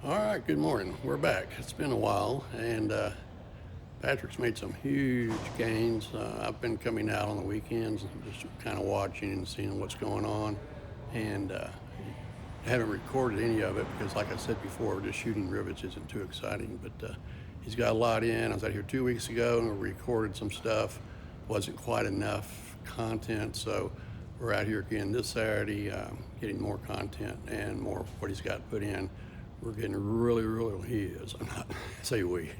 All right, good morning. We're back. It's been a while, and Patrick's made some huge gains. I've been coming out on the weekends and just kind of watching and seeing what's going on, and haven't recorded any of it because, like I said before, just shooting rivets isn't too exciting. But he's got a lot in. I was out here 2 weeks ago and we recorded some stuff. Wasn't quite enough content, so we're out here again this Saturday, getting more content and more of what he's got put in. We're getting really, he is. I'm not, say we,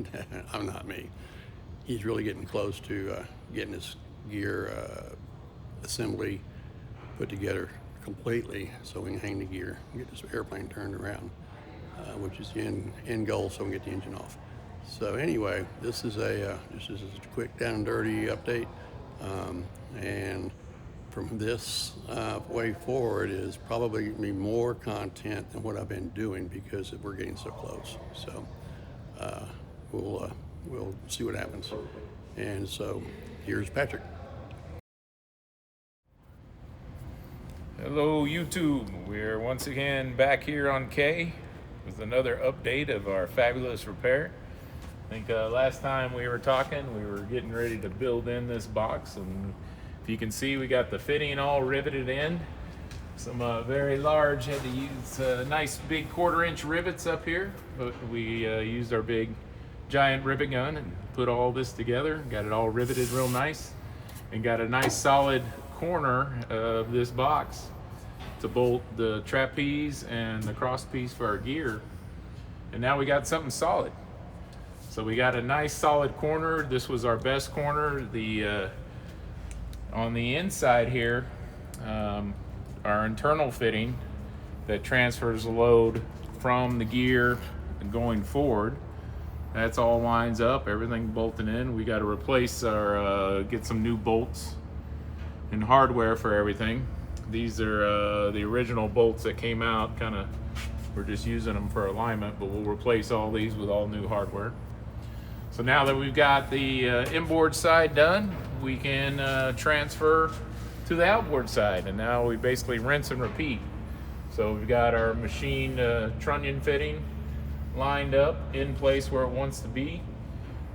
I'm not me. He's really getting close to getting his gear assembly put together completely so we can hang the gear and get this airplane turned around, which is the end goal, so we can get the engine off. So anyway, this is a quick down and dirty update, and from this way forward is probably going to be more content than what I've been doing because we're getting so close. So we'll see what happens. And so here's Patrick. Hello YouTube, we're once again back here on K with another update of our fabulous repair. I think last time we were talking, we were getting ready to build in this box, and if you can see, we got the fitting all riveted in. Some very large, had to use nice big 1/4-inch rivets up here, but we used our big giant rivet gun and put all this together, got it all riveted real nice, and got a nice solid corner of this box to bolt the trapeze and the cross piece for our gear. And now we got something solid. So we got a nice solid corner. This was our best corner. On the inside here, our internal fitting that transfers the load from the gear and going forward, that's all lines up, everything bolted in. We got to replace our, get some new bolts and hardware for everything. These are the original bolts that came out, we're just using them for alignment, but we'll replace all these with all new hardware. So now that we've got the inboard side done, we can transfer to the outboard side, and now we basically rinse and repeat. So we've got our machined trunnion fitting lined up in place where it wants to be,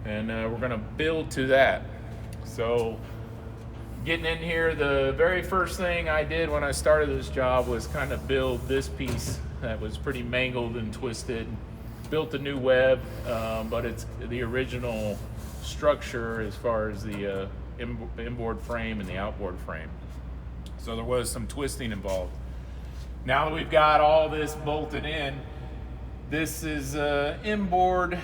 and we're going to build to that. So getting in here, the very first thing I did when I started this job was kind of build this piece that was pretty mangled and twisted. Built a new web, but it's the original structure as far as the inboard frame and the outboard frame. So there was some twisting involved. Now that we've got all this bolted in, this is inboard,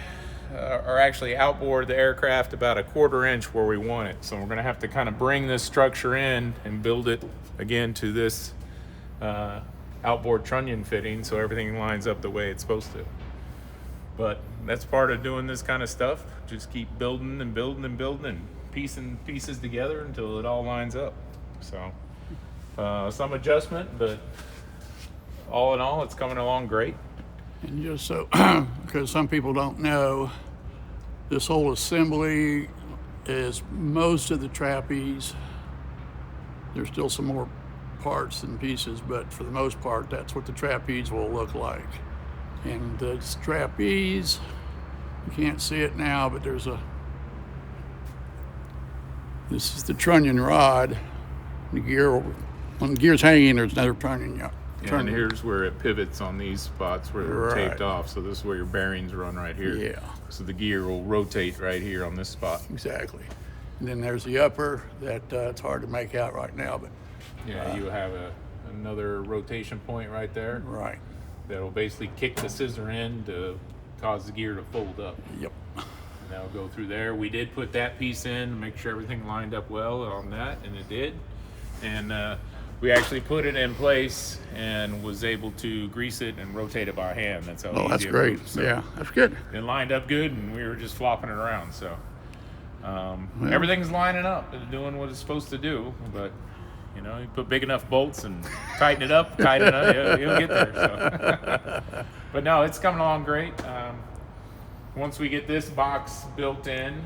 or actually outboard the aircraft about a 1/4-inch where we want it. So we're gonna have to kind of bring this structure in and build it again to this outboard trunnion fitting so everything lines up the way it's supposed to. But that's part of doing this kind of stuff. Just keep building and building and building and piecing pieces together until it all lines up. So some adjustment, but all in all, it's coming along great. And just so, because some people don't know, this whole assembly is most of the trapeze. There's still some more parts and pieces, but for the most part, that's what the trapeze will look like. And the trapeze, you can't see it now, but this is the trunnion rod. The gear, when the gear's hanging, there's another trunnion. Yeah, and here's where it pivots on these spots where they're taped off. So this is where your bearings run right here. Yeah. So the gear will rotate right here on this spot. Exactly. And then there's the upper that it's hard to make out right now, but yeah, you have another rotation point right there. Right. That'll basically kick the scissor in to cause the gear to fold up. Yep. And that'll go through there. We did put that piece in to make sure everything lined up well on that, and it did. And we actually put it in place and was able to grease it and rotate it by hand. That's how easy that's it great. moves. So yeah, that's good. it lined up good, and we were just flopping it around. So everything's lining up and doing what it's supposed to do, but you know, you put big enough bolts and tighten it up, you'll get there. So. But no, it's coming along great. Once we get this box built in,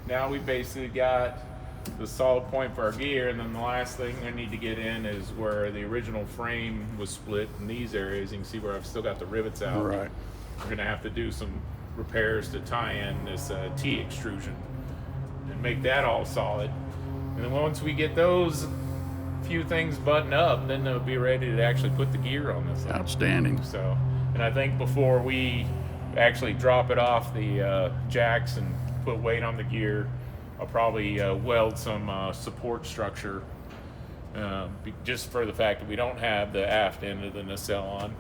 now we basically got the solid point for our gear, and then the last thing I need to get in is where the original frame was split in these areas. You can see where I've still got the rivets out. Right. we're going to have to do some repairs to tie in this T extrusion and make that all solid. And then once we get those few things buttoned up, then they'll be ready to actually put the gear on this thing. Outstanding. So, and I think before we actually drop it off the jacks and put weight on the gear, I'll probably weld some support structure, just for the fact that we don't have the aft end of the nacelle on.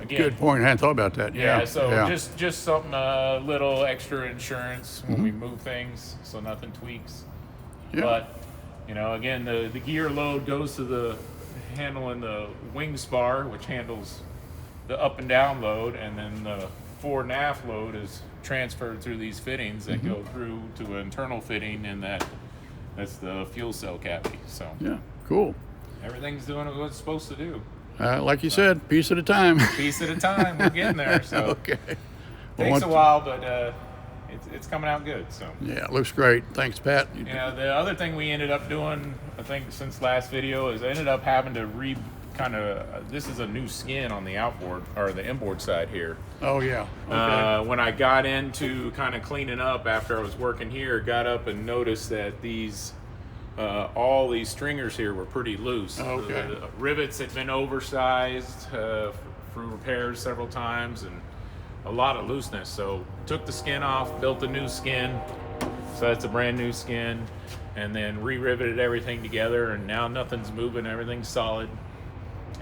Again, Good point. I hadn't thought about that. yeah, so yeah. just something little extra insurance when we move things, so nothing tweaks. Yeah. But you know, again, the gear load goes to the handling the wing spar, which handles the up and down load, and then the fore and aft load is transferred through these fittings that go through to an internal fitting, and that's the fuel cell cavity. So Yeah. Cool. everything's doing what it's supposed to do. Like you said, piece at a time. Piece at a time, we're getting there. So Okay. Well, takes once- a while, but it's coming out good. So Yeah, it looks great. Thanks, Pat. you know, the other thing we ended up doing, I think since last video, is I ended up having to this is a new skin on the outboard or the inboard side here. Oh, yeah. Okay. When I got into kind of cleaning up after I was working here, got up and noticed that these all these stringers here were pretty loose. Okay. The rivets had been oversized through repairs several times, and a lot of looseness. So took the skin off, built a new skin. So that's a brand new skin, and then re-riveted everything together, and now nothing's moving, everything's solid,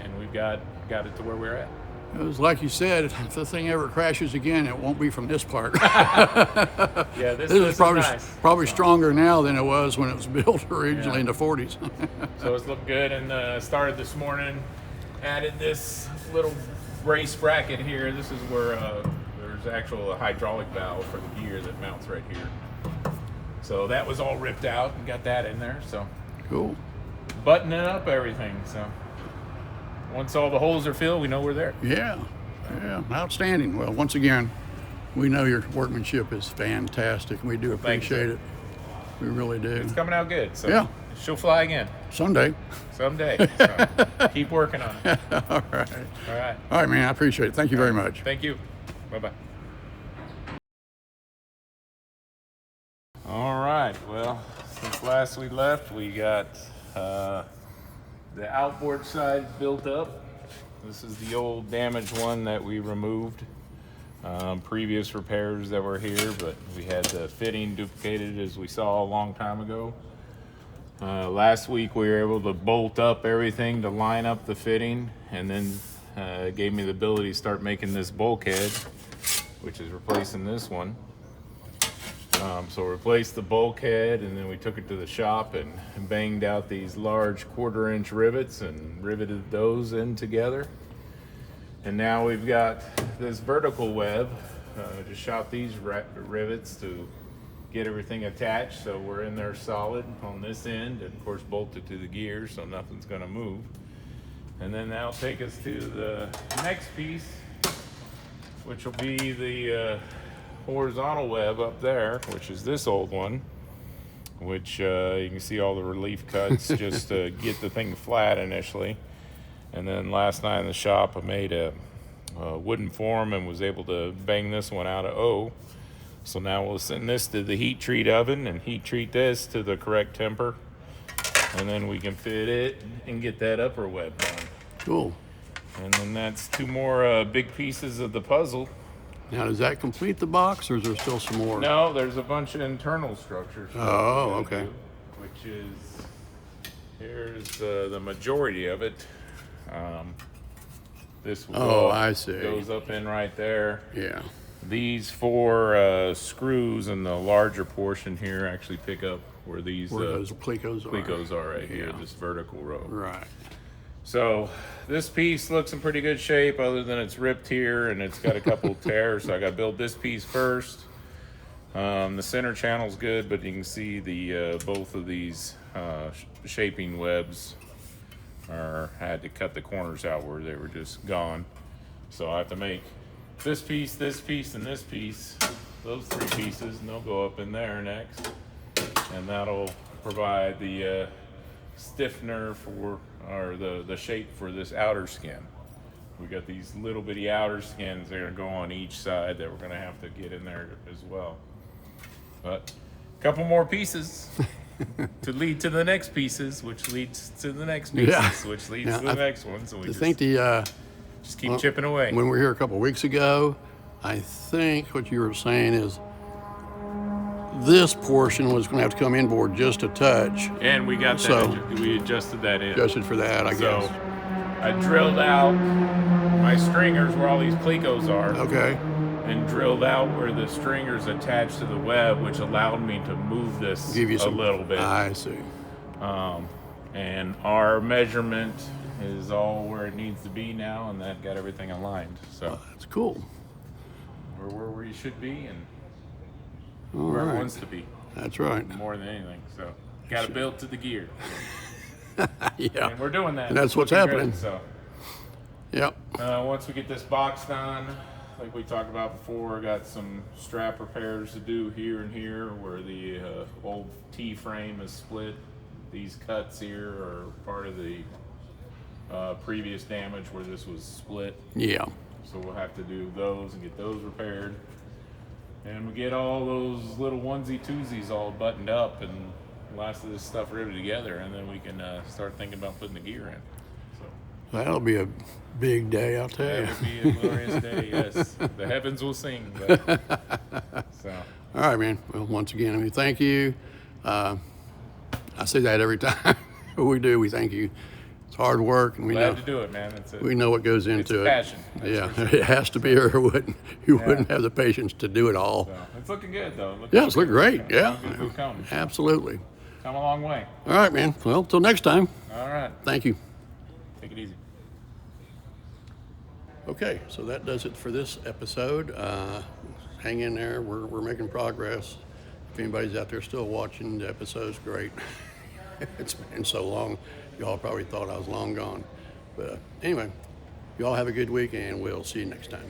and we've got it to where we're at. It was like you said, if the thing ever crashes again, it won't be from this part. Yeah, this This is probably nice. probably stronger now than it was when it was built originally in the 40s. So it's looked good, and started this morning. Added this little brace bracket here. This is where there's actual hydraulic valve for the gear that mounts right here. So that was all ripped out and got that in there. So Cool. buttoning up everything. So once all the holes are filled, we know we're there. Yeah. Yeah. Outstanding. Well, once again, we know your workmanship is fantastic. We do Thanks, appreciate sir. it. We really do. It's coming out good. So Yeah. she'll fly again Someday. someday. So keep working on it. All right. All right. All right, man. I appreciate it. Thank you very much. Thank you. Bye-bye. All right. Well, since last we left, we got the outboard side built up. This is the old damaged one that we removed. Previous repairs that were here, but we had the fitting duplicated as we saw a long time ago. Last week we were able to bolt up everything to line up the fitting, and then it gave me the ability to start making this bulkhead, which is replacing this one. So replaced the bulkhead, and then we took it to the shop and banged out these large 1/4-inch rivets and riveted those in together. And now we've got this vertical web. Just shot these rivets to get everything attached, so we're in there solid on this end, and of course bolted to the gear so nothing's going to move. And then that'll take us to the next piece, which will be the horizontal web up there, which is this old one, which you can see all the relief cuts just to get the thing flat initially. And then last night in the shop I made a wooden form and was able to bang this one out of O. So now we'll send this to the heat treat oven and heat treat this to the correct temper, and then we can fit it and get that upper web done. Cool. And then that's two more big pieces of the puzzle. Now, does that complete the box, or is there still some more? No, there's a bunch of internal structures. Oh, we gotta okay. do, which is, here's the majority of it. This I see. goes up in right there. Yeah. These four screws in the larger portion here actually pick up where these Where those plecos are. plecos are right here, Yeah. this vertical row. Right. So this piece looks in pretty good shape, other than it's ripped here and it's got a couple tears. So I got to build this piece first. The center channel's good, but you can see the both of these shaping webs had to cut the corners out where they were just gone. So I have to make this piece, and this piece, those three pieces, and they'll go up in there next, and that'll provide the stiffener for, or the shape for this outer skin. we got these little bitty outer skins that are going to go on each side that we're going to have to get in there as well. But a couple more pieces to lead to the next pieces, which leads to the next pieces, Yeah. which leads Yeah, to the next one. So we I just, think just keep chipping away. when we were here a couple of weeks ago, I think what you were saying is this portion was going to have to come inboard just a touch, And we got that, So- we adjusted that in. adjusted for that, I So guess. I drilled out my stringers where all these plecos are, Okay. and drilled out where the stringers attached to the web, which allowed me to move this Give you a some little bit. I see. And our measurement is all where it needs to be now, and that got everything aligned. So That's cool. we're where we should be and All where it right. wants to be, That's right. more than anything. So got to build to the gear, Yeah. and we're doing that. And that's what's Looking good. happening. So Yep. once we get this box done, like we talked about before, got some strap repairs to do here and here where the old T-frame is split. These cuts here are part of the previous damage where this was split. Yeah. So we'll have to do those and get those repaired. And we get all those little onesie twosies all buttoned up and lots of this stuff riveted together, and then we can start thinking about putting the gear in. So That'll be a big day, I'll tell you. that would be a glorious day, yes. The heavens will sing. But, so All right, man. Well, once again, I mean, thank you. I say that every time we do. We thank you. It's hard work, and we glad know to do it, man. It's we know what goes it's into a it. passion. That's Yeah, for sure. it has to be, or you wouldn't have the patience to do it all. So it's looking good, though. Yeah, it's looking great. How Yeah, good we've come. absolutely. Come a long way. All right, man. Well, till next time. All right. Thank you. Take it easy. Okay, so that does it for this episode. Hang in there. We're making progress. If anybody's out there still watching the episodes, great. It's been so long. Y'all probably thought I was long gone. But anyway, y'all have a good week, and we'll see you next time.